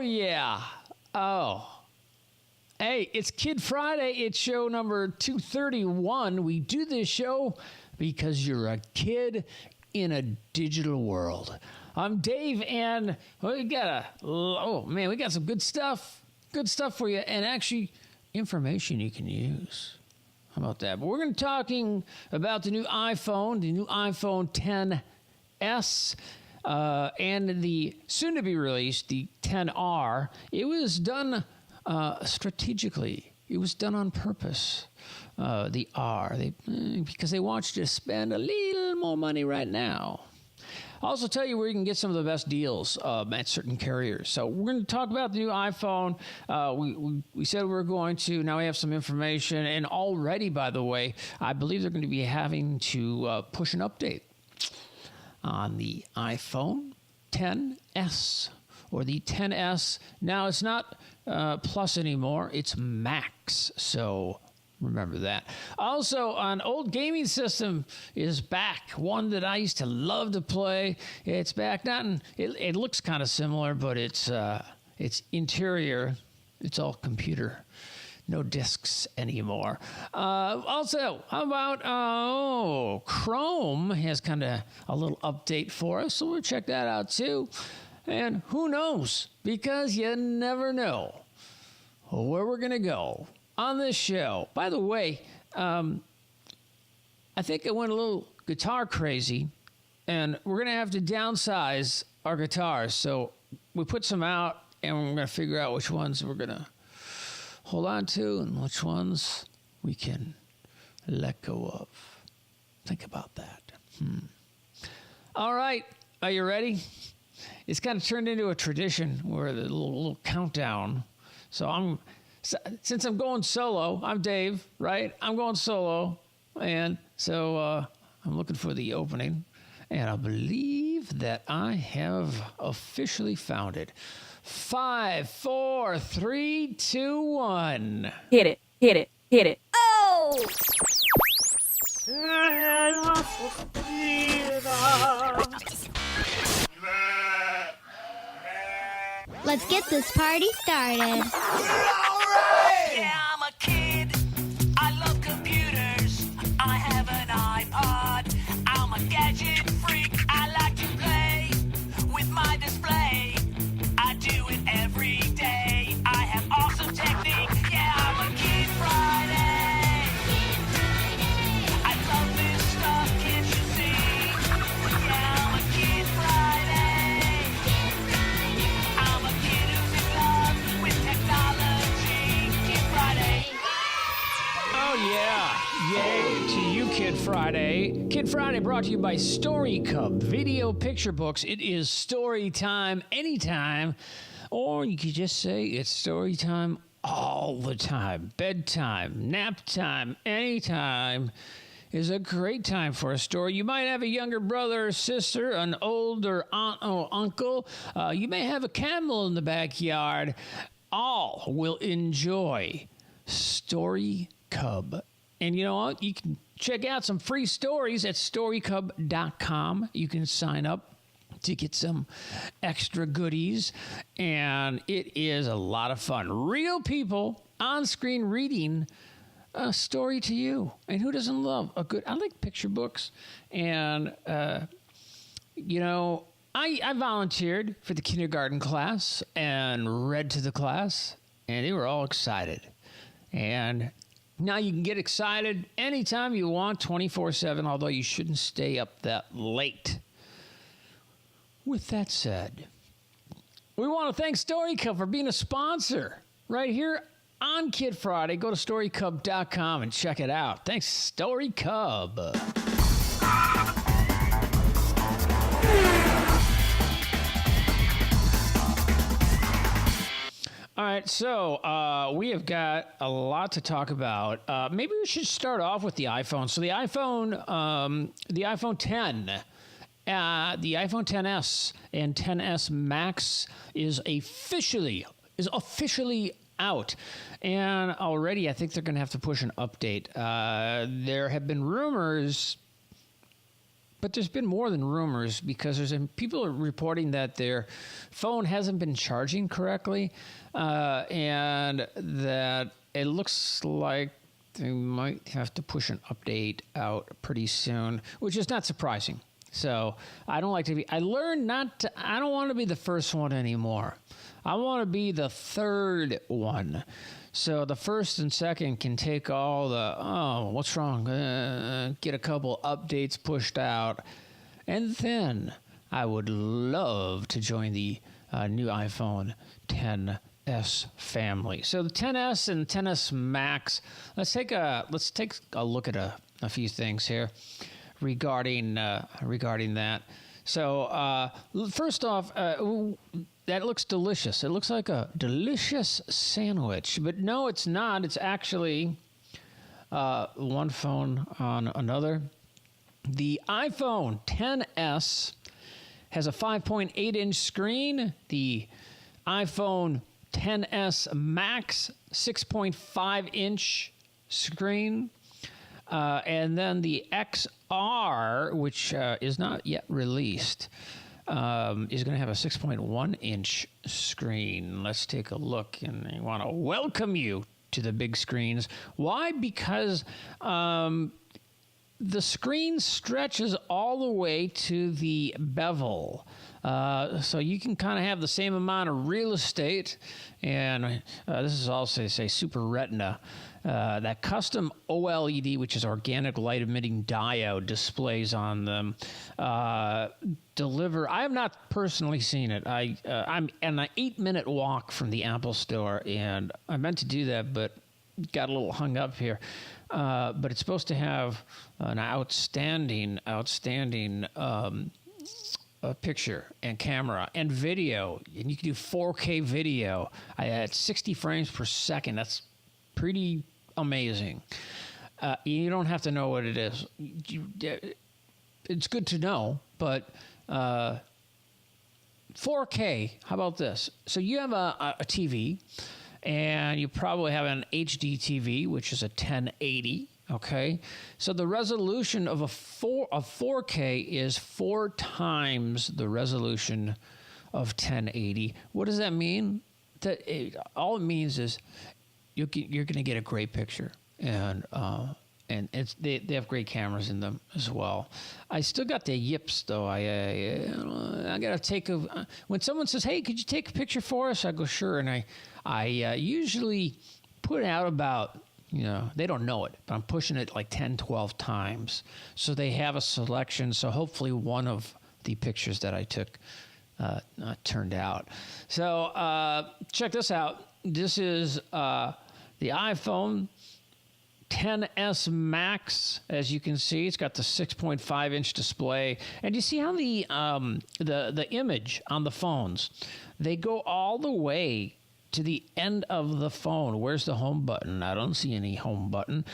yeah. Oh. Hey, it's Kid Friday. It's show number 231. We do this show because you're a kid in a digital world. I'm Dave, and we got some good stuff. Good stuff for you, and actually information you can use. How about that? But we're going to be talking about the new iPhone 10s, and the soon-to-be released, the 10R. It was done strategically. It was done on purpose. The R, because they want you to spend a little more money right now. I'll also tell you where you can get some of the best deals at certain carriers. So we're going to talk about the new iPhone. We said we were going to. Now we have some information. And already, by the way, I believe they're going to be having to push an update on the iPhone 10s or the 10s. Now it's not Plus anymore. It's Max. So remember that. Also, an old gaming system is back. One that I used to love to play. It's back. It looks kind of similar, but it's interior. It's all computer. No discs anymore. Also, how about Chrome has kind of a little update for us, so we'll check that out too. And who knows? Because you never know where we're gonna go on this show. By the way, I think I went a little guitar crazy, and we're going to have to downsize our guitars. So we put some out, and we're going to figure out which ones we're going to hold on to and which ones we can let go of. Think about that. All right. Are you ready? It's kind of turned into a tradition where the little countdown. Since I'm going solo, I'm Dave, right? I'm going solo, and so I'm looking for the opening, and I believe that I have officially found it. 5, 4, 3, 2, 1. Hit it, hit it, hit it. Oh! Let's get this party started. Yeah, I'm a kid. I love computers. I have an iPod. I'm a gadget freak. I like to play with my display. I do it every day. I have awesome technique. Yeah, I'm a Kid Friday. I love this stuff, can't you see? Yeah, I'm a Kid Friday. I'm a kid who's in love with technology. Kid Friday. Oh, yeah. Yay to you, Kid Friday. Kid Friday brought to you by Story Cub Video Picture Books. It is story time anytime, or you could just say it's story time all the time. Bedtime, nap time, anytime is a great time for a story. You might have a younger brother or sister, an older aunt or uncle. You may have a camel in the backyard. All will enjoy Story Cub. And you know what? You can check out some free stories at storycub.com. You can sign up to get some extra goodies, and it is a lot of fun. Real people on screen reading a story to you. And who doesn't love a good... I like picture books. And, I volunteered for the kindergarten class and read to the class, and they were all excited. And now you can get excited anytime you want, 24/7, although you shouldn't stay up that late. With that said, we want to thank StoryCub for being a sponsor right here on Kid Friday. Go to storycub.com and check it out. Thanks, StoryCub. All right, so we have got a lot to talk about. Maybe we should start off with the iPhone. So the iPhone 10, the iPhone 10s and 10s Max is officially out, and already I think they're going to have to push an update. There have been rumors But there's been more than rumors because people are reporting that their phone hasn't been charging correctly, and that it looks like they might have to push an update out pretty soon, which is not surprising. So I don't like to be. I learned not to. I don't want to be the first one anymore. I want to be the third one. So the first and second can take all the, what's wrong? Get a couple updates pushed out. And then I would love to join the new iPhone XS family. So the XS and XS Max, let's take a look at a few things here regarding that. So first off, that looks delicious. It looks like a delicious sandwich. But no, it's not. It's actually one phone on another. The iPhone XS has a 5.8-inch screen. The iPhone XS Max, 6.5-inch screen. And then the XR, which is not yet released, is going to have a 6.1-inch screen. Let's take a look, and I want to welcome you to the big screens. Why? Because the screen stretches all the way to the bevel. So you can kind of have the same amount of real estate. And this is also, say, Super Retina. That custom OLED, which is organic light emitting diode, displays on them deliver. I have not personally seen it. I'm an 8-minute walk from the Apple Store, and I meant to do that, but got a little hung up here. But it's supposed to have an outstanding picture and camera and video, and you can do 4K video at 60 frames per second. That's pretty amazing. You don't have to know what it is. It's good to know, but 4K, how about this? So you have a TV, and you probably have an HD TV, which is a 1080. Okay, so the resolution of a 4K is 4 times the resolution of 1080. What does that mean? All it means is you're going to get a great picture, and they have great cameras in them as well. I still got the yips though. I got to take when someone says, "Hey, could you take a picture for us?" I go, "Sure," and I usually put out about. They don't know it, but I'm pushing it like 10, 12 times. So they have a selection. So hopefully one of the pictures that I took turned out. So check this out. This is the iPhone XS Max. As you can see, it's got the 6.5-inch display. And you see how the image on the phones, they go all the way to the end of the phone. Where's the home button? I don't see any home button.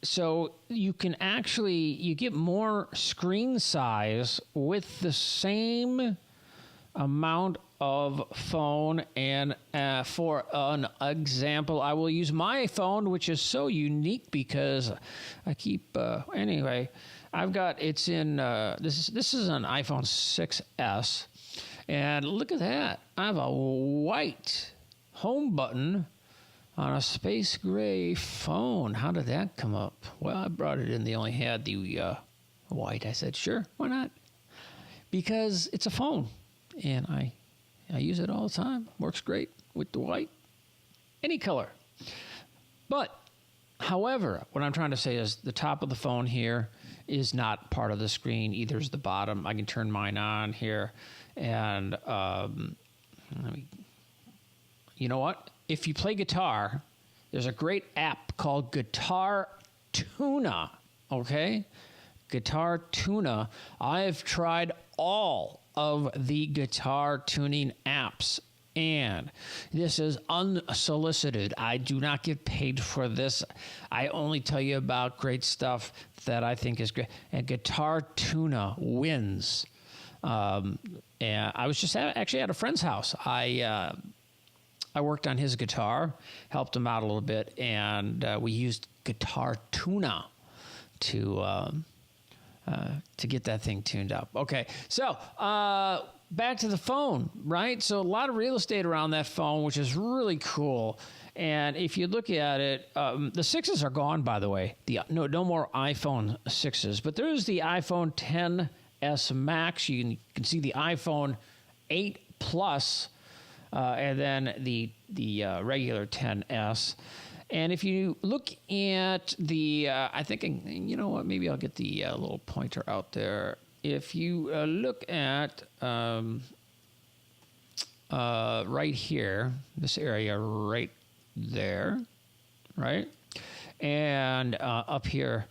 So you can you get more screen size with the same amount of phone. And for an example, I will use my phone, which is so unique because I keep, anyway, it's in, this is an iPhone 6S. And look at that. I have a white home button on a space gray phone. How did that come up? Well, I brought it in. They only had the white. I said, sure, why not? Because it's a phone, and I use it all the time. Works great with the white. Any color. But, however, what I'm trying to say is the top of the phone here is not part of the screen. Either is the bottom. I can turn mine on here. And you know what? If you play guitar, there's a great app called GuitarTuna. Okay, GuitarTuna. I've tried all of the guitar tuning apps, and this is unsolicited. I do not get paid for this. I only tell you about great stuff that I think is great. And GuitarTuna wins. And I was just actually at a friend's house. I worked on his guitar, helped him out a little bit, and we used GuitarTuna to to get that thing tuned up. Okay, so back to the phone, right? So a lot of real estate around that phone, which is really cool. And if you look at it, the 6s are gone, by the way. No more iPhone 6s, but there's the iPhone XS Max. You can see the iPhone 8 Plus, and then the regular XS. And if you look at the, I think, you know what, maybe I'll get the little pointer out there. If you look at right here, this area right there, right? And up here,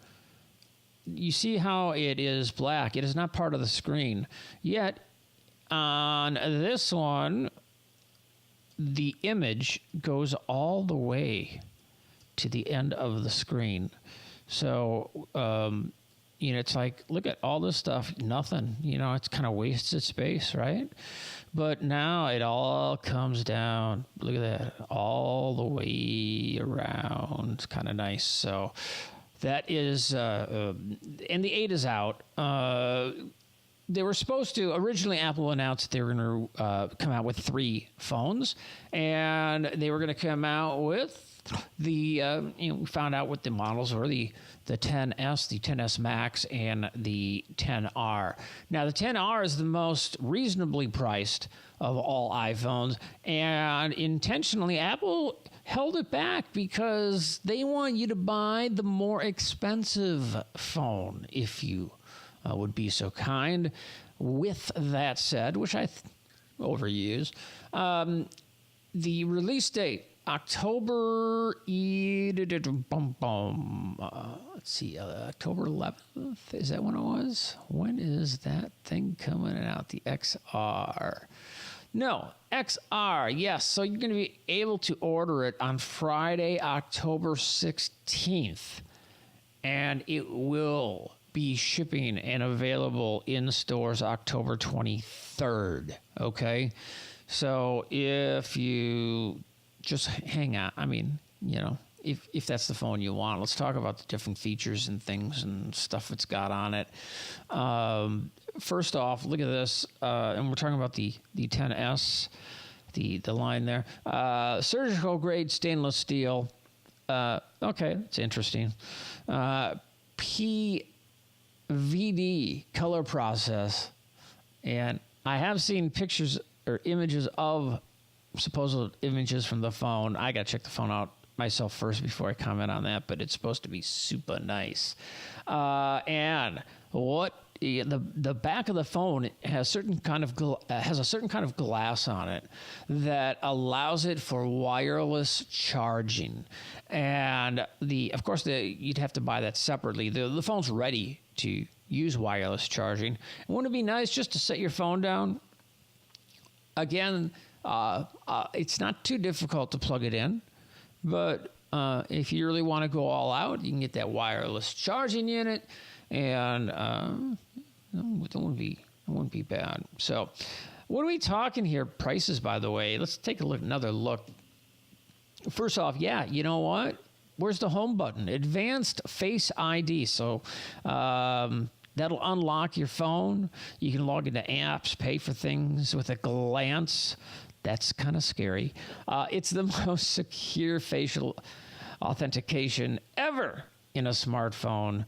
you see how it is black. It is not part of the screen. Yet, on this one, the image goes all the way to the end of the screen. So, it's like, look at all this stuff, nothing. It's kind of wasted space, right? But now it all comes down. Look at that, all the way around. It's kind of nice. So that is, and the 8 is out. They were supposed to, originally Apple announced that they were going to come out with 3 phones, and they were going to come out with we found out what the models were, the 10S, the 10S Max, and the 10R. Now, the 10R is the most reasonably priced of all iPhones, and intentionally, Apple held it back because they want you to buy the more expensive phone, if you would be so kind. With that said, which I overuse, the release date, October, let's see, October 11th, is that when it was? When is that thing coming out, the XR? No, XR, yes. So you're going to be able to order it on Friday, October 16th, and it will be shipping and available in stores October 23rd, okay? So if you just hang on, if that's the phone you want, let's talk about the different features and things and stuff it's got on it. First off, look at this, and we're talking about the 10S, the line there. Surgical grade stainless steel. Okay, it's interesting. PVD color process, and I have seen pictures or images of supposed images from the phone. I got to check the phone out myself first before I comment on that, but it's supposed to be super nice. And what the back of the phone has certain kind of has a certain kind of glass on it that allows it for wireless charging. And of course you'd have to buy that separately. The phone's ready to use wireless charging. And wouldn't it be nice just to set your phone down? Again, it's not too difficult to plug it in, but if you really want to go all out, you can get that wireless charging unit, and it wouldn't be bad. So, what are we talking here? Prices, by the way. Let's take another look. First off, yeah, you know what? Where's the home button? Advanced Face ID. So, that'll unlock your phone. You can log into apps, pay for things with a glance. That's kind of scary. It's the most secure facial authentication ever in a smartphone,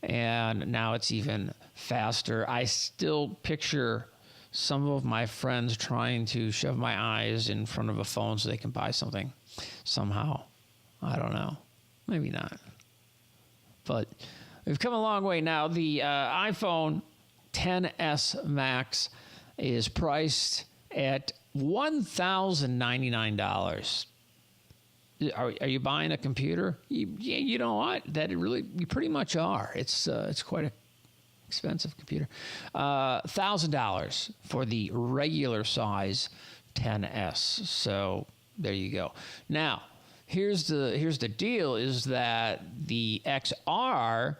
and now it's even faster. I still picture some of my friends trying to shove my eyes in front of a phone so they can buy something somehow. I don't know. Maybe not. But we've come a long way now. The iPhone XS Max is priced at $1,099. Are you buying a computer? You know what? You pretty much are. It's quite an expensive computer. $1,000 for the regular size 10S. So there you go. Now, here's the deal: is that the XR,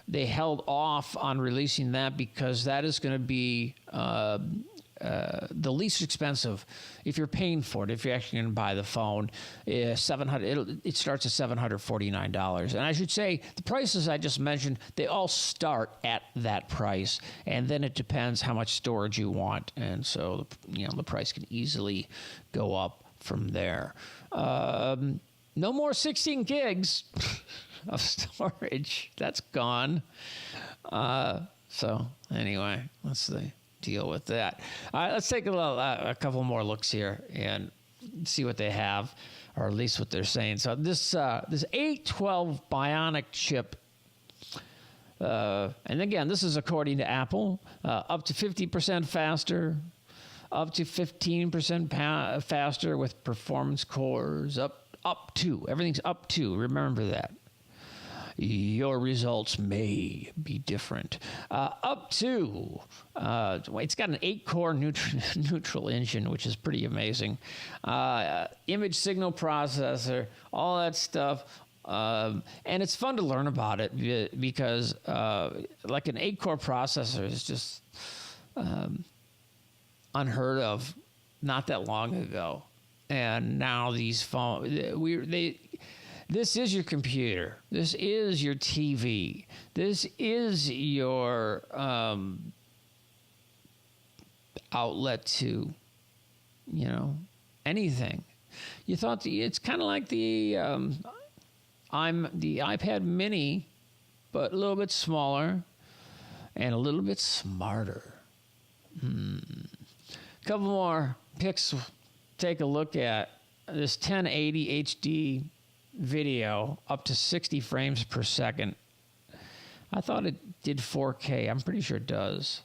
they held off on releasing that because that is going to be the least expensive, if you're paying for it, if you're actually going to buy the phone, is $700. It starts at $749. And I should say the prices I just mentioned, they all start at that price, and then it depends how much storage you want, and so the price can easily go up from there. No more 16 gigs of storage. That's gone. So anyway, let's deal with that. All right, let's take a couple more looks here and see what they have, or at least what they're saying. So this 812 Bionic chip, and again, this is according to Apple, up to 50% faster, up to 15% faster with performance cores, up to. Everything's up to. Remember that. Your results may be different. Up to. It's got an 8-core neutral engine, which is pretty amazing. Image signal processor, all that stuff. And it's fun to learn about it because like an 8-core processor is just unheard of not that long ago. And now these phones, this is your computer. This is your TV. This is your outlet to, anything. You thought it's kind of like the iPad Mini, but a little bit smaller and a little bit smarter. A couple more pics. Take a look at this 1080 HD video up to 60 frames per second. I thought it did 4K. I'm pretty sure it does.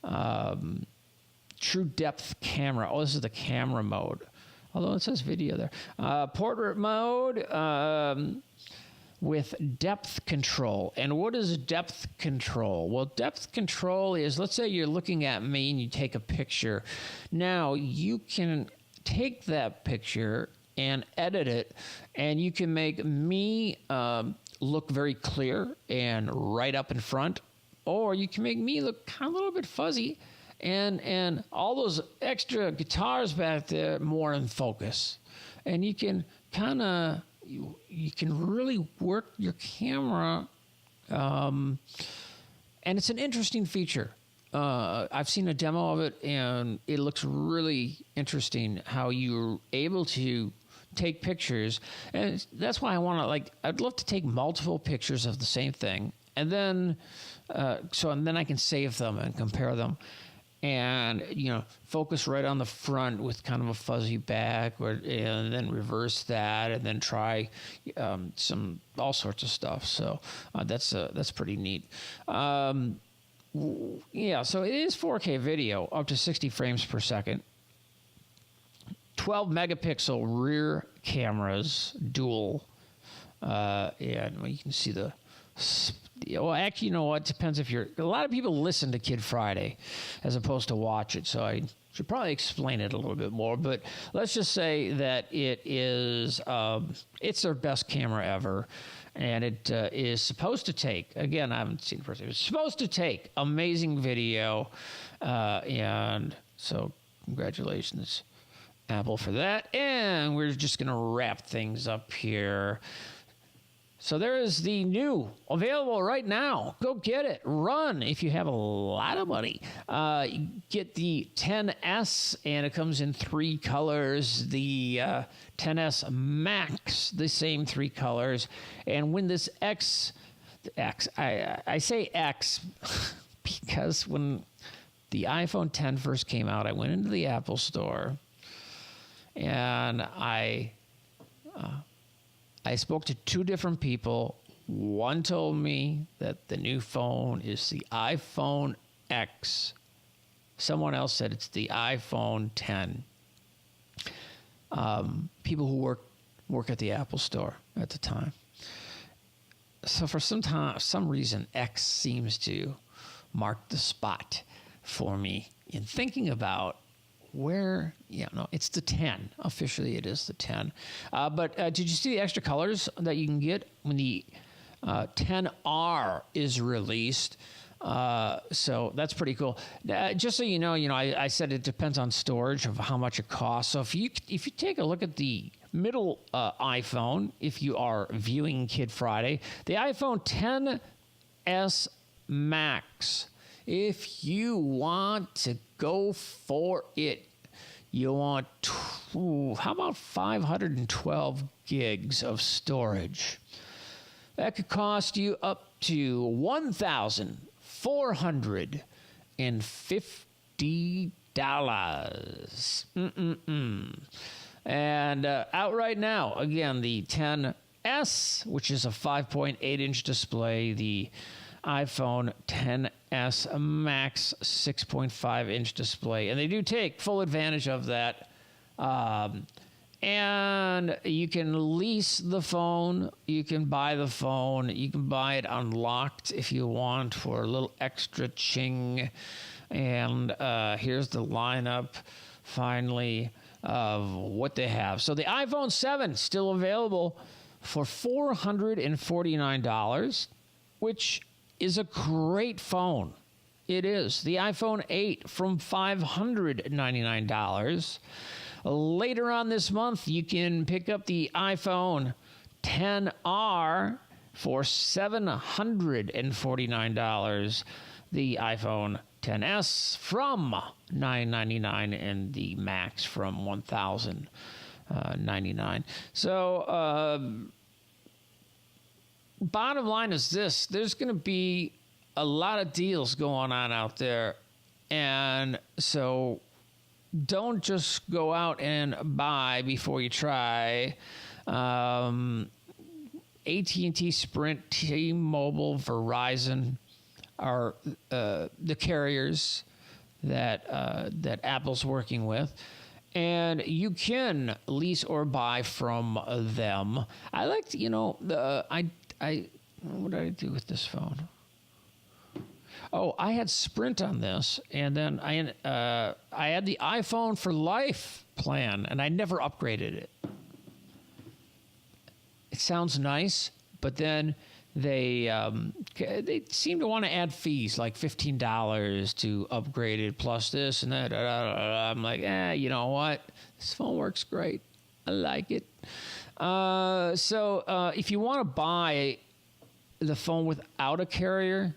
True depth camera. Oh, this is the camera mode. Although it says video there. Portrait mode with depth control. And what is depth control? Well, depth control is, let's say you're looking at me and you take a picture. Now you can take that picture and edit it, and you can make me look very clear and right up in front, or you can make me look kind of a little bit fuzzy, and all those extra guitars back there more in focus. And you can kind of you can really work your camera, and it's an interesting feature. I've seen a demo of it, and it looks really interesting how you're able to take pictures. And that's why I'd love to take multiple pictures of the same thing. And then, and then I can save them and compare them. And, focus right on the front with kind of a fuzzy back, and then reverse that, and then try all sorts of stuff. So that's pretty neat. Yeah, so it is 4K video, up to 60 frames per second. 12 megapixel rear cameras, dual. And you can see well, actually, you know what? Depends if a lot of people listen to Kid Friday as opposed to watch it, so I should probably explain it a little bit more. But let's just say that it is, it's their best camera ever. And it is supposed to take, again, I haven't seen it first. It's supposed to take amazing video. And so congratulations, Apple, for that. And we're just going to wrap things up here. So there is the new, available right now. Go get it. Run if you have a lot of money. Get the XS, and it comes in 3 colors. The XS Max, the same 3 colors. And when this I say X because when the iPhone X first came out, I went into the Apple Store, and I spoke to 2 different people. One told me that the new phone is the iPhone X. Someone else said it's the iPhone X. People who work at the Apple Store at the time. So for some reason, X seems to mark the spot for me in thinking about where, it's the 10. Officially, it is the 10. But did you see the extra colors that you can get when the 10R is released? So that's pretty cool. Just so you know, I said it depends on storage of how much it costs. So if you take a look at the middle iPhone, if you are viewing Kid Friday, the iPhone XS Max, if you want to go for it, you want, how about 512 gigs of storage? That could cost you up to $1,450. And out right now, again, the XS, which is a 5.8-inch display, the iPhone XS Max 6.5-inch display. And they do take full advantage of that. And you can lease the phone. You can buy the phone. You can buy it unlocked if you want for a little extra ching. And here's the lineup, finally, of what they have. So the iPhone 7 still available for $449, which is a great phone. It is. The iPhone 8 from $599. Later on this month, you can pick up the iPhone XR for $749. The iPhone XS from $999 and the Max from $1,099. So, bottom line is this: there's going to be a lot of deals going on out there, and so don't just go out and buy before you try. AT&T, Sprint, T-Mobile, Verizon are the carriers that Apple's working with, and you can lease or buy from them. I like to, what did I do with this phone? Oh, I had Sprint on this, and then I had the iPhone for Life plan, and I never upgraded it. It sounds nice, but then they seem to want to add fees like $15 to upgrade it, plus this and that. I'm like, you know what? This phone works great. I like it. So if you want to buy the phone without a carrier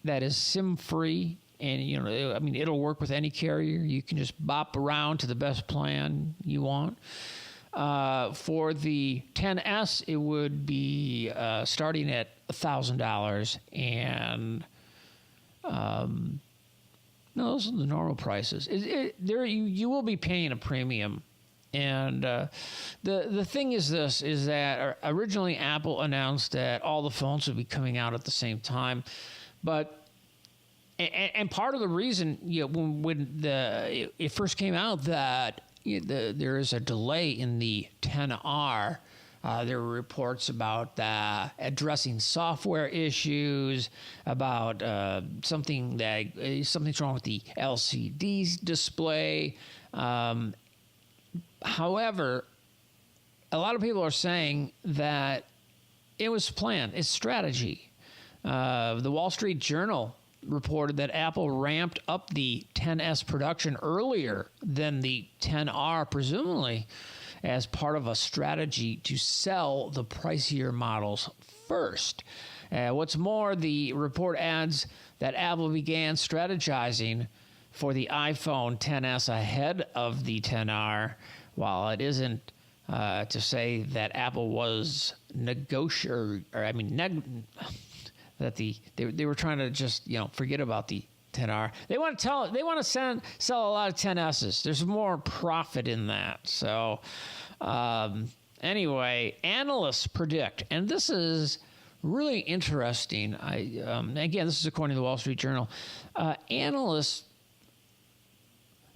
that is SIM-free, and it'll work with any carrier. You can just bop around to the best plan you want. For the XS, it would be starting at $1,000, and no, those are the normal prices. You will be paying a premium, and the thing is this: is that originally Apple announced that all the phones would be coming out at the same time, but and part of the reason, when it first came out that there is a delay in the XR. There were reports about addressing software issues, about something's wrong with the LCD display. However, a lot of people are saying that it was planned. It's strategy. The Wall Street Journal reported that Apple ramped up the XS production earlier than the XR, presumably as part of a strategy to sell the pricier models first. What's more, the report adds that Apple began strategizing for the iPhone XS ahead of the XR, while it isn't to say that Apple was that they were trying to just forget about the XR. They want to sell a lot of XSs. There's more profit in that. So anyway, analysts predict, and this is really interesting. Again, this is according to the Wall Street Journal. Analysts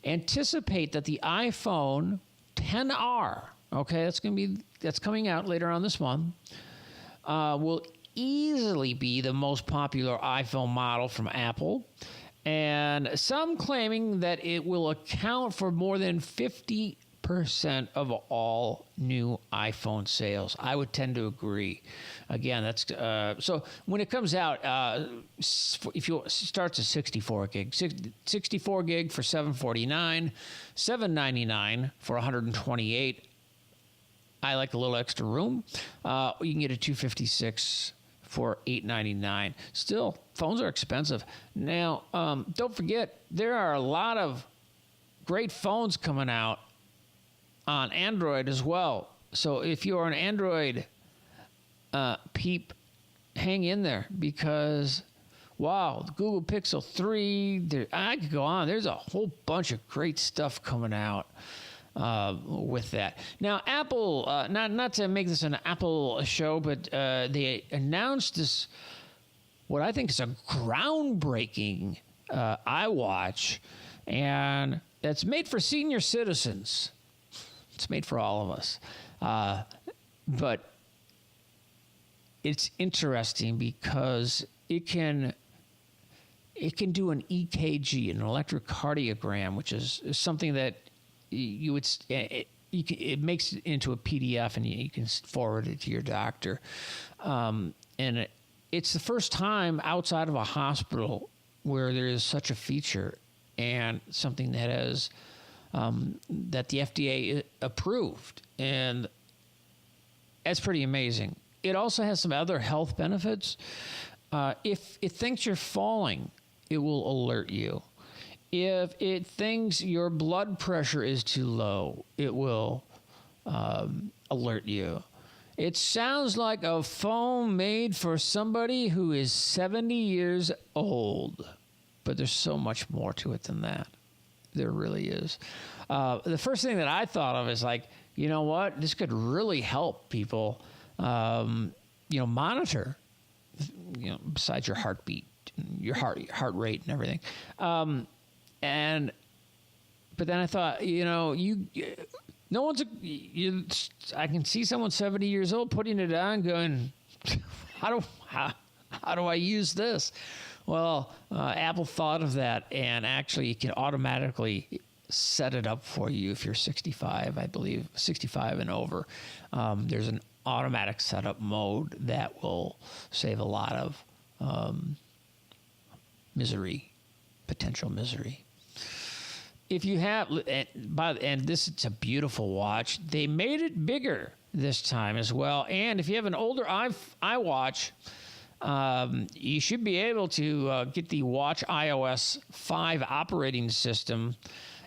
anticipate that the iPhone XR, that's coming out later on this month, will easily be the most popular iPhone model from Apple, and some claiming that it will account for more than 50% 50% of all new iPhone sales. I would tend to agree. Again, that's so when it comes out, if you starts at 64 gig, 64 gig for $749, $799 for 128. I like a little extra room. You can get a 256 for $899. Still, phones are expensive. Now, don't forget, there are a lot of great phones coming out on Android as well. So if you're an Android peep, hang in there because, wow, the Google Pixel 3, I could go on. There's a whole bunch of great stuff coming out with that. Now, Apple, not to make this an Apple show, but they announced this, what I think is a groundbreaking iWatch, and that's made for senior citizens. It's made for all of us. But it's interesting because it can do an EKG, an electrocardiogram, which is something that you would it makes it into a PDF and you can forward it to your doctor. And it's the first time outside of a hospital where there is such a feature and something that has that the FDA approved, and that's pretty amazing. It also has some other health benefits. If it thinks you're falling, it will alert you. If it thinks your blood pressure is too low, it will alert you. It sounds like a phone made for somebody who is 70 years old, but there's so much more to it than that. There really is. The first thing that I thought of is like, you know what? This could really help people, monitor, besides your heartbeat, your heart rate and everything. But then I thought, I can see someone 70 years old putting it on going, how do I use this? Well, Apple thought of that, and actually it can automatically set it up for you if you're 65, I believe, 65 and over. There's an automatic setup mode that will save a lot of potential misery. If you have, and this is a beautiful watch, they made it bigger this time as well. And if you have an older iWatch, you should be able to get the Watch iOS 5 operating system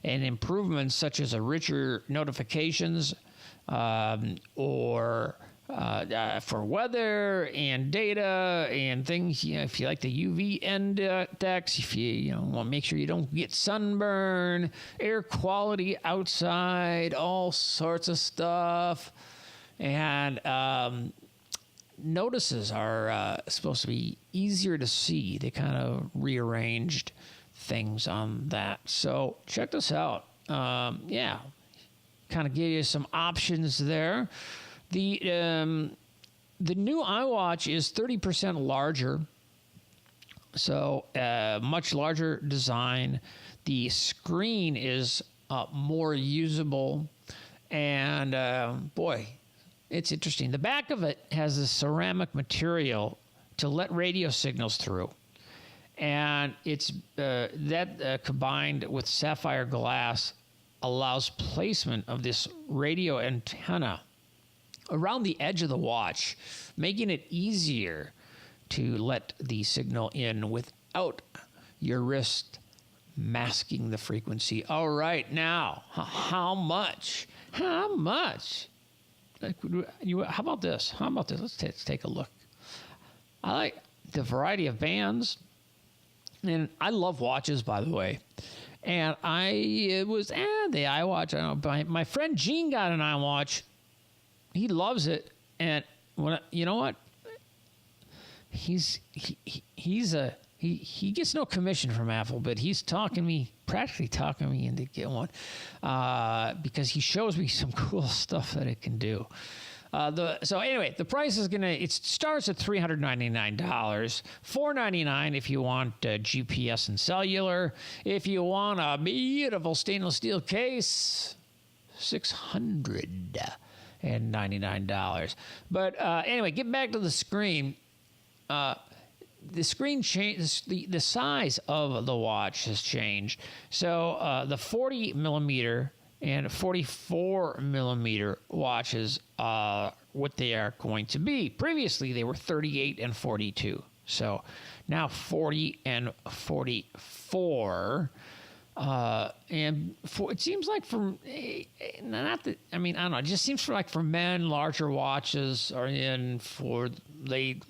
and improvements such as a richer notifications or for weather and data and things. If you like the UV index, if you want to make sure you don't get sunburn, air quality outside, all sorts of stuff. And notices are supposed to be easier to see. They kind of rearranged things on that. So check this out. Kind of give you some options there. The new iWatch is 30% larger, so much larger design. The screen is more usable, and boy, it's interesting. The back of it has a ceramic material to let radio signals through, and it's that combined with sapphire glass allows placement of this radio antenna around the edge of the watch, making it easier to let the signal in without your wrist masking the frequency. All right, now, how much? How much? How about this? Let's take a look. I like the variety of bands, and I love watches, by the way. And the iWatch. I don't know. My friend Gene got an iWatch. He loves it, and you know what? He gets no commission from Apple, but he's practically talking me into getting one because he shows me some cool stuff that it can do. So anyway, the price is it starts at $399, $499 if you want GPS and cellular. If you want a beautiful stainless steel case, $699. But anyway, get back to the screen. The screen changed. The size of the watch has changed. So the 40 millimeter and 44 millimeter watches are what they are going to be. Previously, they were 38 and 42. So now 40 and 44. It seems like not that, I mean, I don't know. It just seems like for men, larger watches are in. For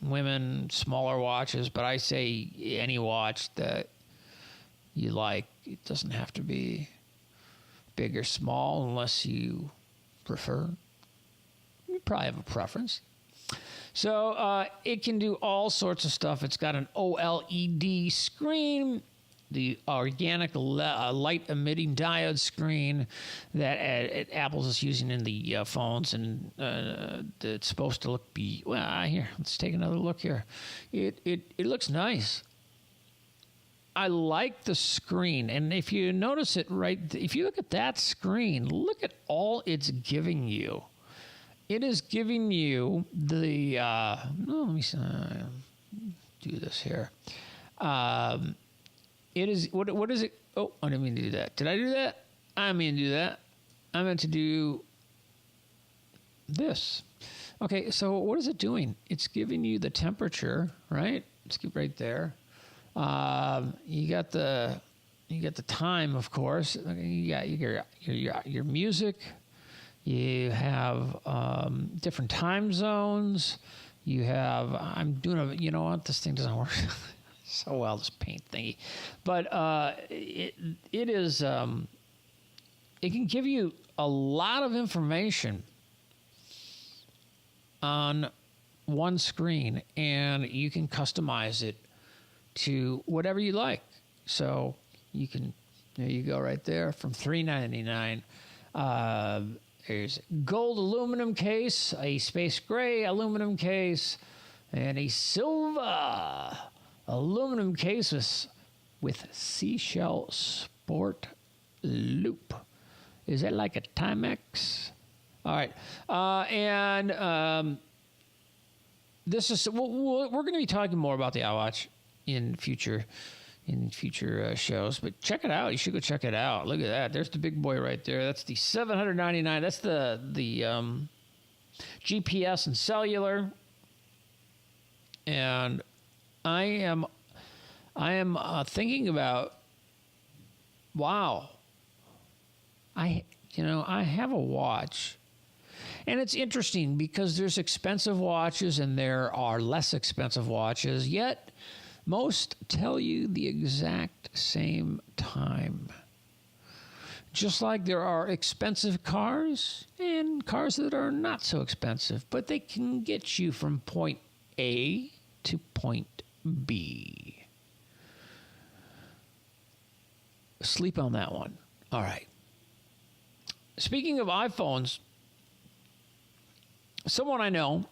women, smaller watches. But I say any watch that you like. It doesn't have to be big or small unless you prefer. You probably have a preference. So it can do all sorts of stuff. It's got an OLED screen, the organic light emitting diode screen that Apple's is using in the phones, and it's supposed to look here. Let's take another look here. It looks nice. I like the screen, and if you notice it if you look at that screen, look at all it's giving you. It is giving you the. Let me do this here. It is what is it? Oh, I didn't mean to do that. Did I do that? I didn't mean to do that. I meant to do this. Okay, so what is it doing? It's giving you the temperature, right? Let's keep right there. You got the time, of course. You got your music. You have different time zones. You have. I'm doing you know what? This thing doesn't work so well, this paint thingy. But it is. It can give you a lot of information on one screen, and you can customize it to whatever you like. So you can. There you go, right there, from $399. There's gold aluminum case, a space gray aluminum case, and a silver aluminum case with seashell sport loop. Is that like a Timex? All right. This is we're going to be talking more about the iWatch in future shows, but check it out. You should go check it out. Look at that. There's the big boy right there. That's the $799. That's the GPS and cellular. And I am thinking about, wow. I have a watch. And it's interesting because there's expensive watches and there are less expensive watches, yet most tell you the exact same time. Just like there are expensive cars and cars that are not so expensive, but they can get you from point A to point B. Sleep on that one. All right. Speaking of iPhones, someone I know,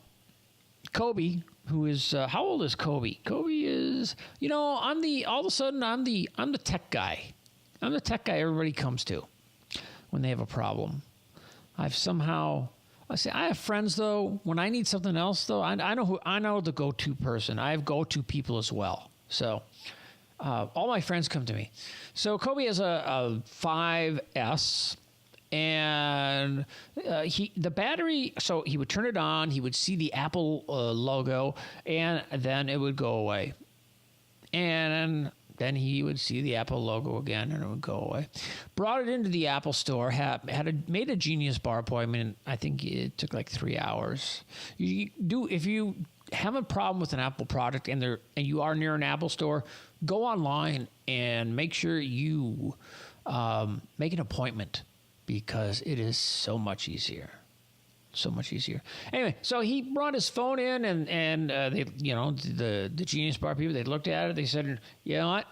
Kobe, who is how old is Kobe? Kobe is, I'm the tech guy. I'm the tech guy everybody comes to when they have a problem. I have friends though. When I need something else though, I know the go-to person. I have go-to people as well. So all my friends come to me. So Kobe has a 5S. And the battery, so he would turn it on, he would see the Apple logo, and then it would go away. And then he would see the Apple logo again, and it would go away. Brought it into the Apple store, made a Genius Bar appointment. I think it took like 3 hours. If you have a problem with an Apple product and you are near an Apple store, go online and make sure you make an appointment. Because it is so much easier. So much easier. Anyway, so he brought his phone in, and they, the Genius Bar people, they looked at it. They said, you know what?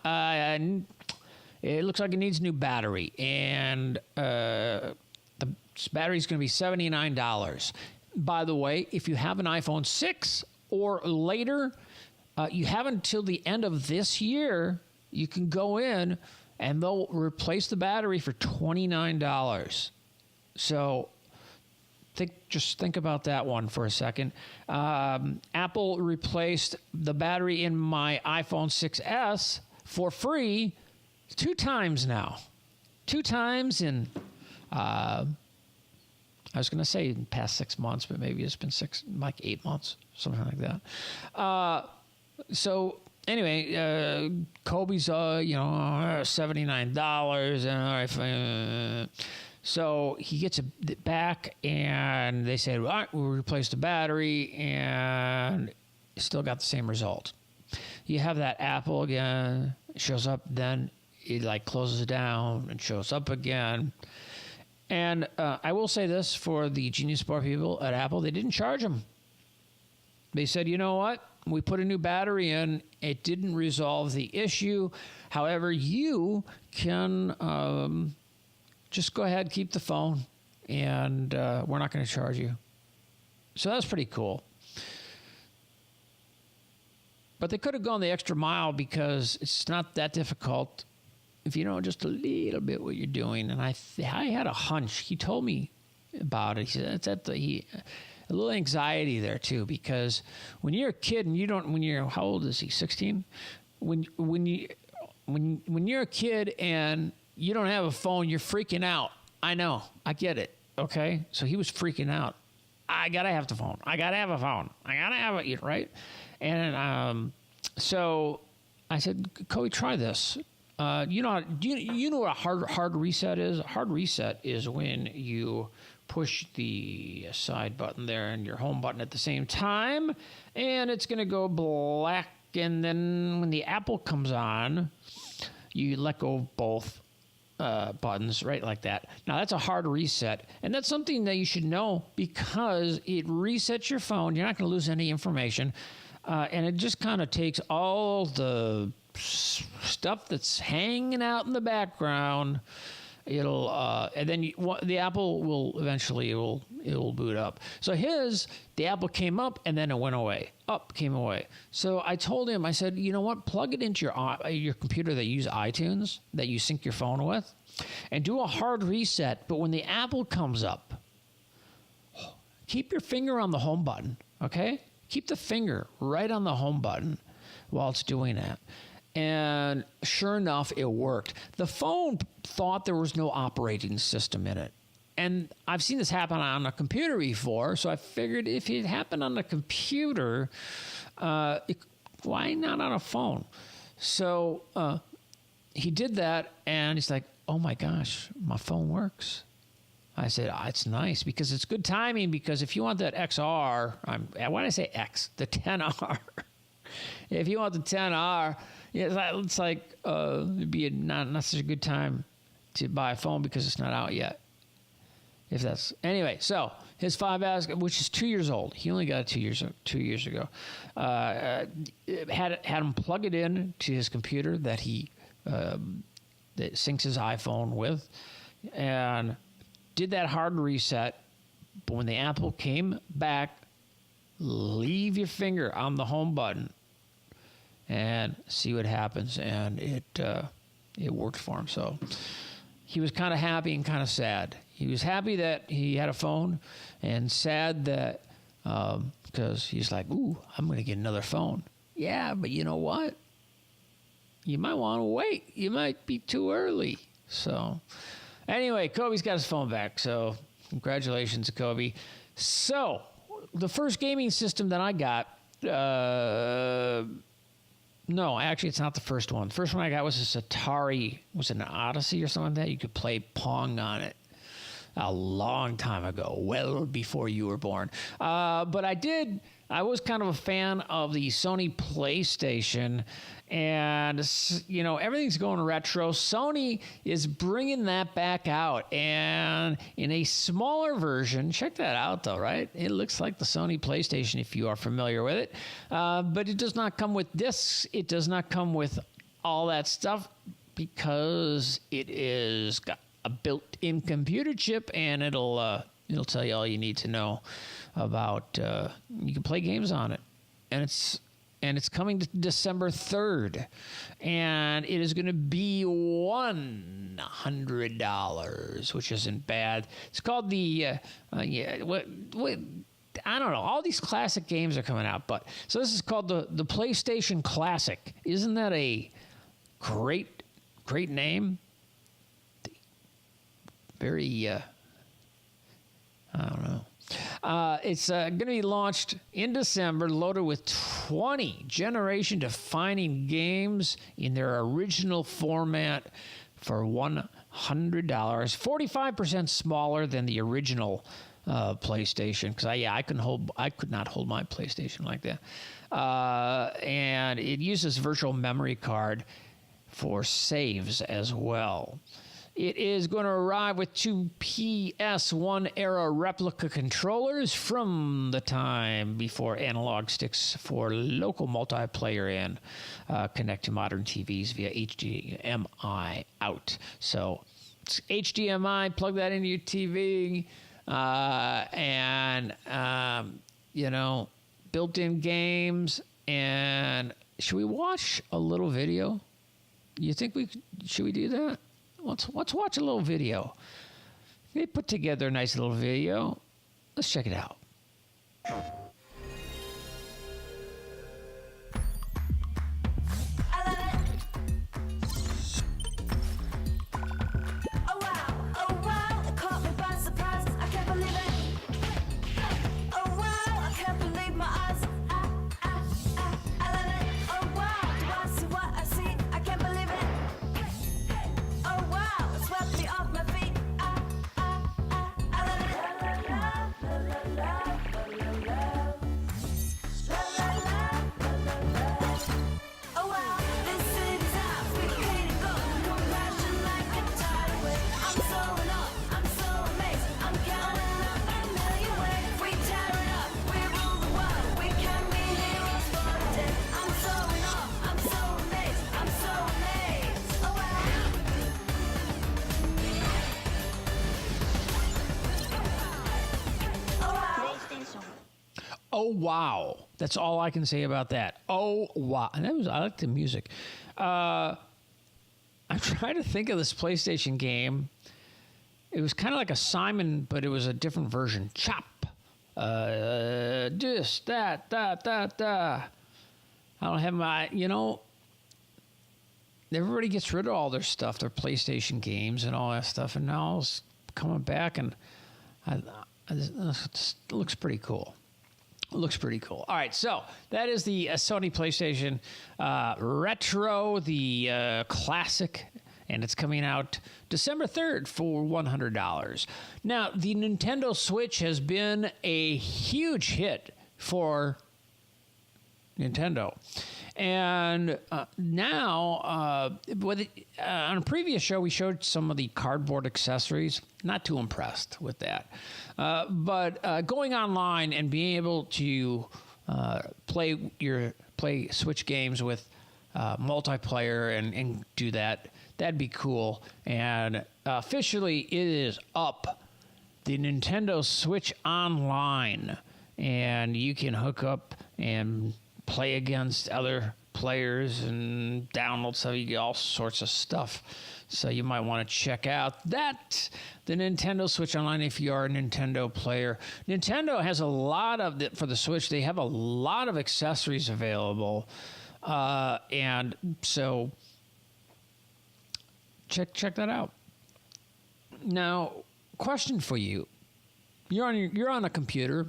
It looks like it needs a new battery, and the battery's going to be $79. By the way, if you have an iPhone 6 or later, you have until the end of this year. You can go in. And they'll replace the battery for $29. So just think about that one for a second. Apple replaced the battery in my iPhone 6S for free 2 times now. 2 times in, I was going to say in the past 6 months, but maybe it's been 8 months, something like that. So anyway, Kobe's, $79, and so he gets it back, and they said, all right, we'll replace the battery, and still got the same result. You have that Apple again, it shows up, then it like closes it down and shows up again. And I will say this for the Genius Bar people at Apple, they didn't charge them. They said, you know what? We put a new battery in. It didn't resolve the issue. However, you can just go ahead, keep the phone, and we're not going to charge you. So that's pretty cool. But they could have gone the extra mile because it's not that difficult if you know just a little bit what you're doing. And I had a hunch. He told me about it. He said it's a little anxiety there too, because when you're a kid and how old is he? 16? When you're a kid and you don't have a phone, you're freaking out. I know. I get it. Okay? So he was freaking out. I got to have the phone. I got to have a phone. I got to have it, right? And so I said, Kobe, try this. You know what a hard reset is? A hard reset is when you push the side button there and your home button at the same time, and it's going to go black. And then when the Apple comes on, you let go of both buttons, right, like that. Now, that's a hard reset, and that's something that you should know because it resets your phone. You're not going to lose any information, and it just kind of takes all the stuff that's hanging out in the background. It'll and then the Apple will eventually it will boot up. So the Apple came up and then it went away. Up, came away. So I told him, I said, you know what? Plug it into your computer that use iTunes, that you sync your phone with, and do a hard reset. But when the Apple comes up, keep your finger on the home button, okay? Keep the finger right on the home button while it's doing that. And sure enough, it worked. The phone thought there was no operating system in it. And I've seen this happen on a computer before, so I figured if it happened on a computer, why not on a phone? So he did that, and he's like, oh my gosh, my phone works. I said, it's nice because it's good timing, because if you want that XR, why did I say X? The 10R. If you want the 10R, it's like it'd be not such a good time to buy a phone because it's not out yet. Anyway, so his 5S, which is 2 years old, he only got it 2 years ago. Had him plug it in to his computer that that syncs his iPhone with, and did that hard reset. But when the Apple came back, leave your finger on the home button and see what happens. And it worked for him. So he was kind of happy and kind of sad. He was happy that he had a phone, and sad that because he's like, ooh, I'm going to get another phone. Yeah, but you know what? You might want to wait. You might be too early. So anyway, Kobe's got his phone back. So congratulations to Kobe. So the first gaming system that I got, no, actually, it's not the first one. The first one I got was this Atari, was it an Odyssey or something like that? You could play Pong on it a long time ago, well before you were born. But I was kind of a fan of the Sony PlayStation, and, everything's going retro. Sony is bringing that back out, and in a smaller version. Check that out, though, right? It looks like the Sony PlayStation, if you are familiar with it. But it does not come with discs. It does not come with all that stuff because it is got a built-in computer chip, and it'll tell you all you need to know about. You can play games on it, and it's and it's coming to December 3rd, and it is going to be $100, which isn't bad. It's called the what I don't know. All these classic games are coming out, but so this is called the PlayStation Classic. Isn't that a great name? Very I don't know. It's going to be launched in December, loaded with 20 generation-defining games in their original format for $100. 45% smaller than the original PlayStation, because I could not hold my PlayStation like that. And it uses virtual memory card for saves as well. It is going to arrive with 2 PS1 era replica controllers from the time before analog sticks for local multiplayer and connect to modern TVs via HDMI out. So it's HDMI, plug that into your TV, and built-in games. And should we watch a little video? You think should we do that? Let's watch a little video. They put together a nice little video. Let's check it out. Oh, wow. That's all I can say about that. Oh, wow. And I like the music. I'm trying to think of this PlayStation game. It was kind of like a Simon, but it was a different version. Chop. This, that. I don't have my, everybody gets rid of all their stuff, their PlayStation games and all that stuff, and now it's coming back, and it looks pretty cool. Looks pretty cool. All right, so that is the Sony PlayStation Retro, the Classic, and it's coming out December 3rd for $100. Now, the Nintendo Switch has been a huge hit for Nintendo. And now, on a previous show, we showed some of the cardboard accessories. Not too impressed with that. But going online and being able to play Switch games with multiplayer and do that, that'd be cool. And officially, it is up. The Nintendo Switch Online. And you can hook up and play against other players and download stuff. You get all sorts of stuff. So you might want to check out that, the Nintendo Switch Online, if you are a Nintendo player. Nintendo has a lot of, for the Switch, they have a lot of accessories available. And so check that out. Now, question for you. You're on a computer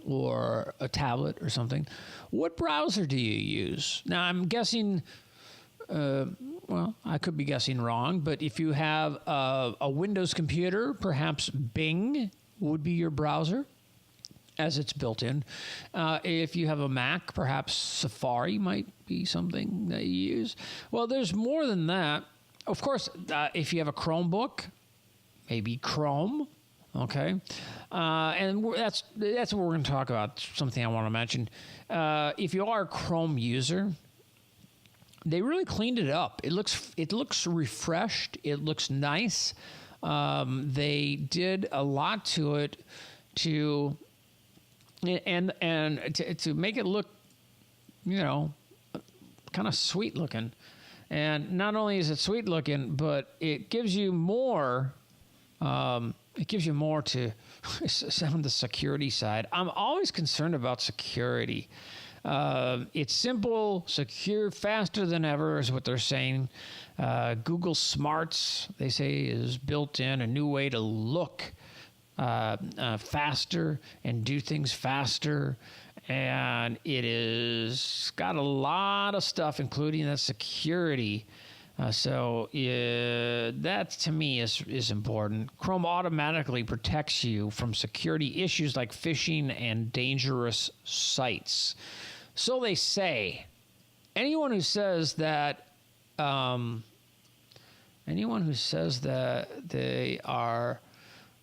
or a tablet or something. What browser do you use? Now, I'm guessing, well, I could be guessing wrong, but if you have a Windows computer, perhaps Bing would be your browser, as it's built in. If you have a Mac, perhaps Safari might be something that you use. Well, there's more than that. Of course, if you have a Chromebook, maybe Chrome. Okay, and that's what we're going to talk about. Something I want to mention. If you are a Chrome user, they really cleaned it up. It looks refreshed. It looks nice. They did a lot to it to make it look kind of sweet looking. And not only is it sweet looking, but it gives you more. It gives you more to some of the security side. I'm always concerned about security. It's simple, secure, faster than ever is what they're saying. Google Smarts, they say, is built in a new way to look faster and do things faster. And it is got a lot of stuff, including the security. So that to me is important. Chrome automatically protects you from security issues like phishing and dangerous sites. So they say. Anyone who says that they are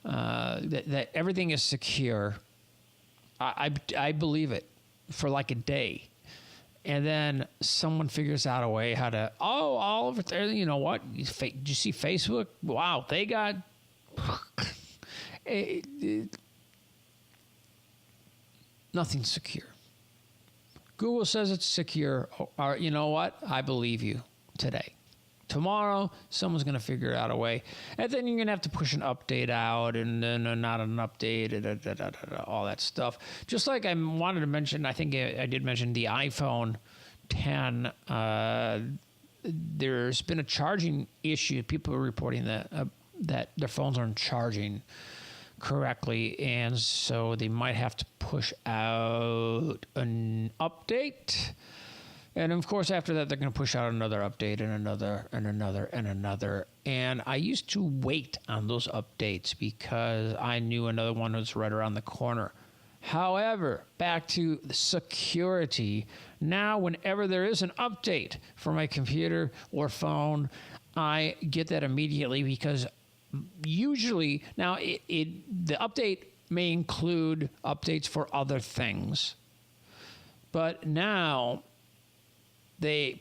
that everything is secure, I believe it for like a day. And then someone figures out a way how to, all over there, you know what? Did you see Facebook? Wow, they got... nothing's secure. Google says it's secure. You know what? I believe you today. Tomorrow, someone's going to figure out a way. And then you're going to have to push an update out and then not an update, all that stuff. Just like I wanted to mention, I think I did mention the iPhone 10. There's been a charging issue. People are reporting that their phones aren't charging correctly, and so they might have to push out an update. And of course, after that, they're going to push out another update and another and another and another. And I used to wait on those updates because I knew another one was right around the corner. However, back to the security. Now, whenever there is an update for my computer or phone, I get that immediately because usually, now the update may include updates for other things. But now,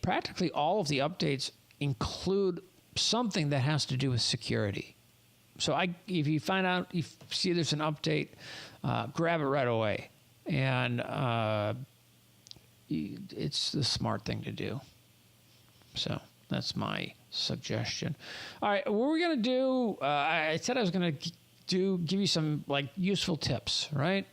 practically all of the updates include something that has to do with security. So if you find out, you see there's an update, grab it right away. And it's the smart thing to do. So that's my suggestion. All right, what we're going to do, I said I was going to give you some useful tips, right?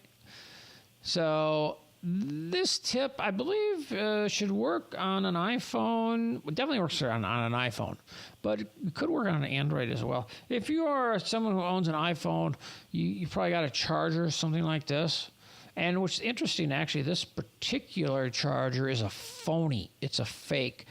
So this tip, I believe, should work on an iPhone. It definitely works on an iPhone, but it could work on an Android as well. If you are someone who owns an iPhone, you probably got a charger, something like this. And what's interesting, actually, this particular charger is a phony. It's a fake.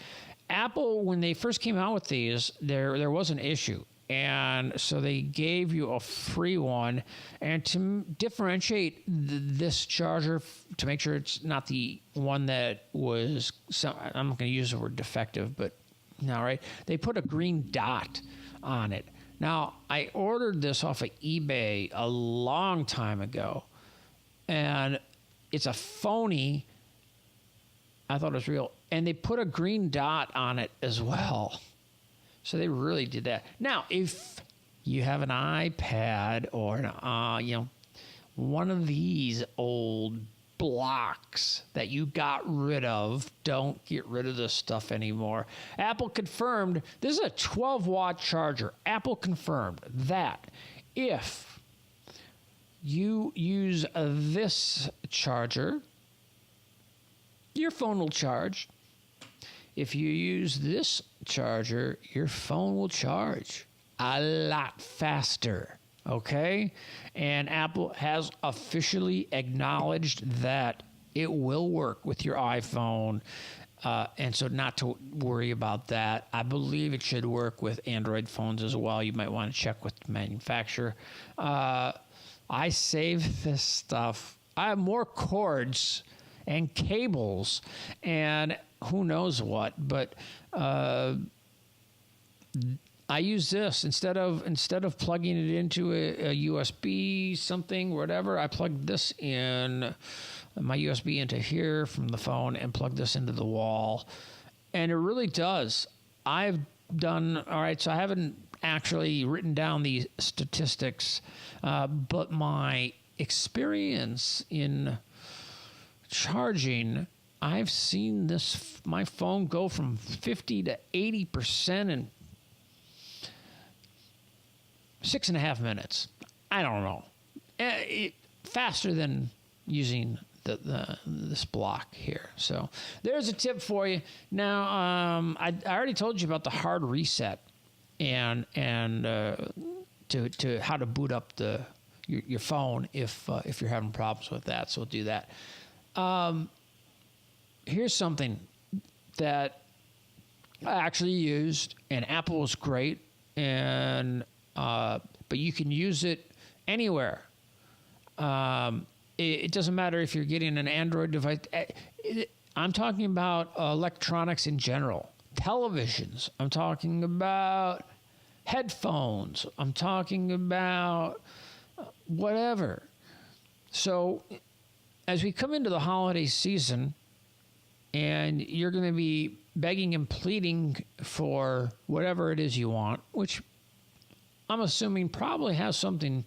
Apple, when they first came out with these, there was an issue. And so they gave you a free one. And to differentiate this charger, to make sure it's not the one that was, I'm not going to use the word defective, but no, right? They put a green dot on it. Now, I ordered this off of eBay a long time ago. And it's a phony. I thought it was real. And they put a green dot on it as well. So they really did that. Now, if you have an iPad or one of these old blocks that you got rid of, don't get rid of this stuff anymore. Apple confirmed, this is a 12-watt charger. Apple confirmed that if you use this charger, your phone will charge. If you use this charger, your phone will charge a lot faster, okay? And Apple has officially acknowledged that it will work with your iPhone, and so not to worry about that. I believe it should work with Android phones as well. You might want to check with the manufacturer. I save this stuff. I have more cords and cables and who knows what, but I use this instead of plugging it into a USB something, whatever. I plug this in, my USB into here from the phone, and plug this into the wall, and it really does. I've done all right. So I haven't actually written down the statistics, but my experience in charging I've seen my phone go from 50 to 80% in 6.5 minutes. I don't know. Faster than using this block here. So there's a tip for you. Now, I already told you about the hard reset and to how to boot up your phone if you're having problems with that. So we'll do that. Here's something that I actually used, and Apple was great, and but you can use it anywhere. It doesn't matter if you're getting an Android device. I'm talking about electronics in general, televisions. I'm talking about headphones. I'm talking about whatever. So as we come into the holiday season, and you're going to be begging and pleading for whatever it is you want, which I'm assuming probably has something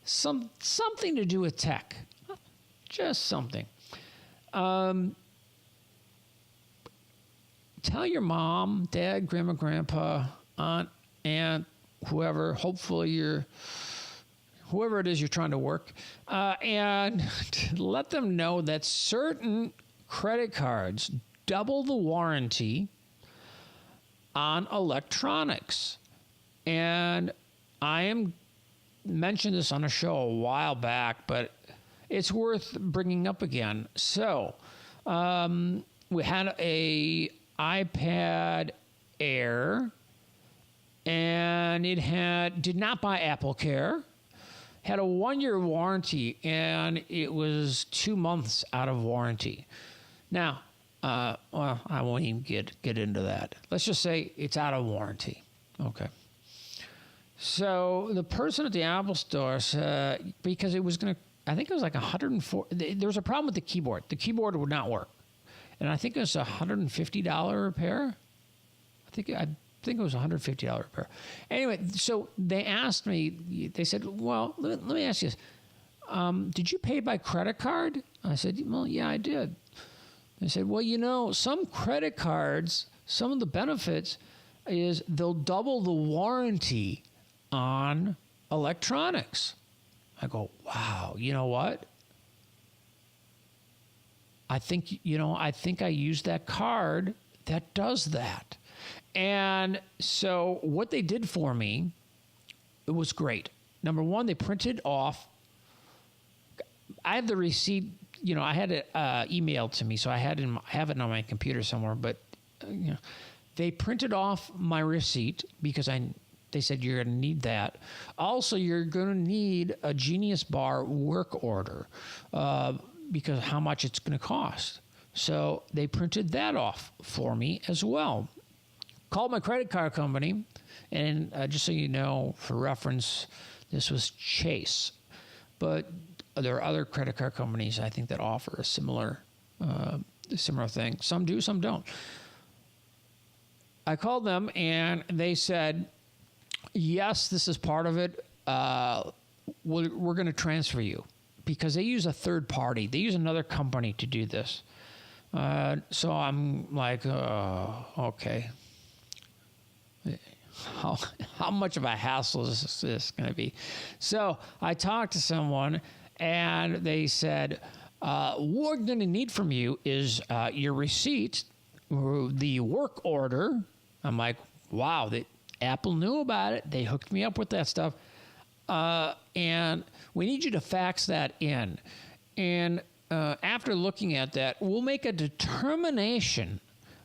to do with tech. Just something. Tell your mom, dad, grandma, grandpa, aunt, aunt, whoever, hopefully whoever it is you're trying to work, and let them know that certain credit cards double the warranty on electronics. And I mentioned this on a show a while back, but it's worth bringing up again. So we had a iPad Air, and it did not buy Apple Care, had a 1-year warranty, and it was 2 months out of warranty. Now, well, I won't even get into that. Let's just say it's out of warranty. Okay. So the person at the Apple store said, because it was going to, I think it was like 104. There was a problem with the keyboard. The keyboard would not work, and I think it was $150 repair. I think it was $150 repair. Anyway, so they asked me. They said, "Well, let me ask you this: did you pay by credit card?" I said, "Well, yeah, I did." They said, "Well, some credit cards, some of the benefits is they'll double the warranty on electronics." I go, wow, you know what? I think I used that card that does that. And so what they did for me, it was great. Number one, they printed off. I have the receipt, I had it emailed to me, so I have it on my computer somewhere, but they printed off my receipt because they said you're going to need that. Also, you're going to need a Genius Bar work order because of how much it's going to cost. So they printed that off for me as well. Called my credit card company, and just so you know, for reference, this was Chase. But there are other credit card companies, I think, that offer a similar thing. Some do, some don't. I called them, and they said, yes, this is part of it. We're going to transfer you because they use a third party. They use another company to do this. So I'm like, okay. How much of a hassle is this going to be? So I talked to someone, and they said, what we're going to need from you is your receipt, the work order. I'm like, wow, Apple knew about it. They hooked me up with that stuff. And we need you to fax that in. And after looking at that, we'll make a determination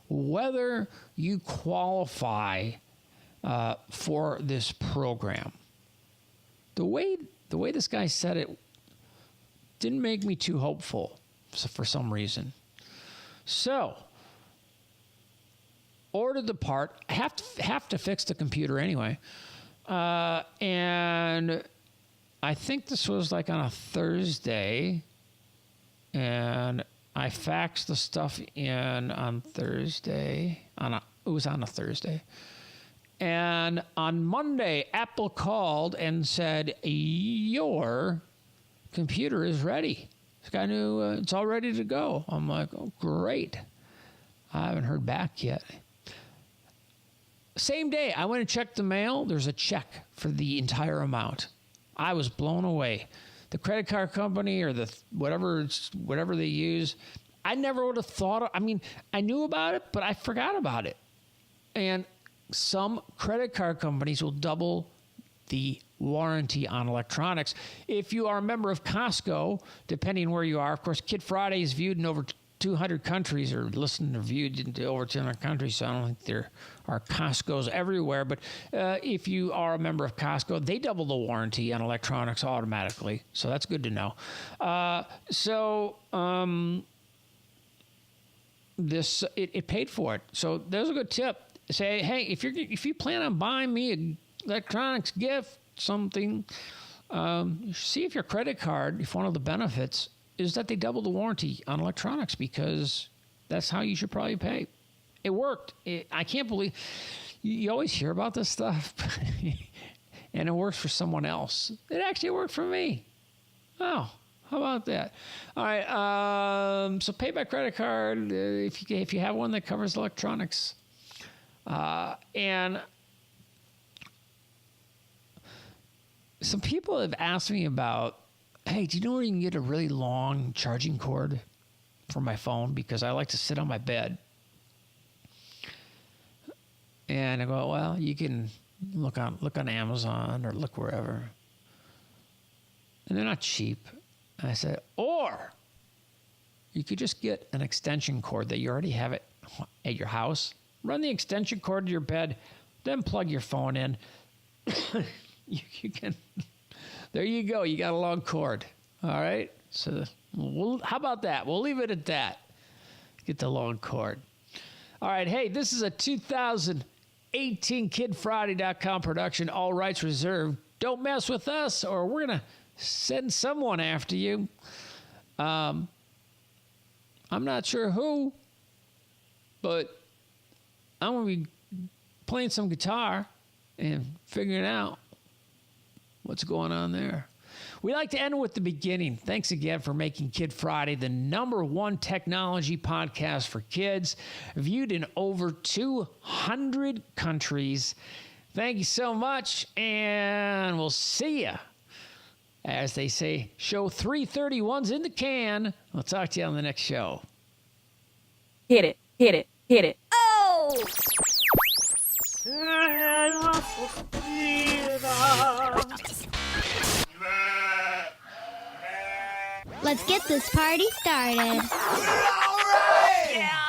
whether you qualify for this program. The way this guy said it didn't make me too hopeful for some reason. So ordered the part. Have to fix the computer anyway. And I think this was like on a Thursday, and I faxed the stuff in on Thursday. It was on a Thursday. And on Monday, Apple called and said, your computer is ready. This guy knew it's all ready to go. I'm like, oh, great. I haven't heard back yet. Same day, I went and checked the mail. There's a check for the entire amount. I was blown away. The credit card company or the whatever they use, I never would have thought of. I mean, I knew about it, but I forgot about it. And some credit card companies will double the warranty on electronics. If you are a member of Costco, depending where you are, of course, Kid Friday is viewed in over 200 countries, or listened or viewed in over 200 countries, so I don't think there are Costcos everywhere. But if you are a member of Costco, they double the warranty on electronics automatically, so that's good to know. It paid for it, so there's a good tip. Say, hey, if you plan on buying me an electronics gift, something, see if your credit card, if one of the benefits is that they double the warranty on electronics, because that's how you should probably pay. It worked. I can't believe you always hear about this stuff, and it works for someone else. It actually worked for me. Oh, how about that? All right. So pay by credit card if you have one that covers electronics, and some people have asked me about, hey, do you know where you can get a really long charging cord for my phone? Because I like to sit on my bed. And I go, well, you can look on Amazon or look wherever. And they're not cheap. And I said, or you could just get an extension cord that you already have it at your house. Run the extension cord to your bed, then plug your phone in. You can... There you go. You got a long cord. All right. So how about that? We'll leave it at that. Get the long cord. All right. Hey, this is a 2018 KidFriday.com production. All rights reserved. Don't mess with us, or we're going to send someone after you. I'm not sure who, but I'm going to be playing some guitar and figuring out what's going on there. We like to end with the beginning. Thanks again for making Kid Friday the #1 technology podcast for kids, viewed in over 200 countries. Thank you so much, and we'll see ya. As they say, show 331's in the can. We'll talk to you on the next show. Hit it, hit it, hit it. Oh! Let's get this party started. All right! Yeah.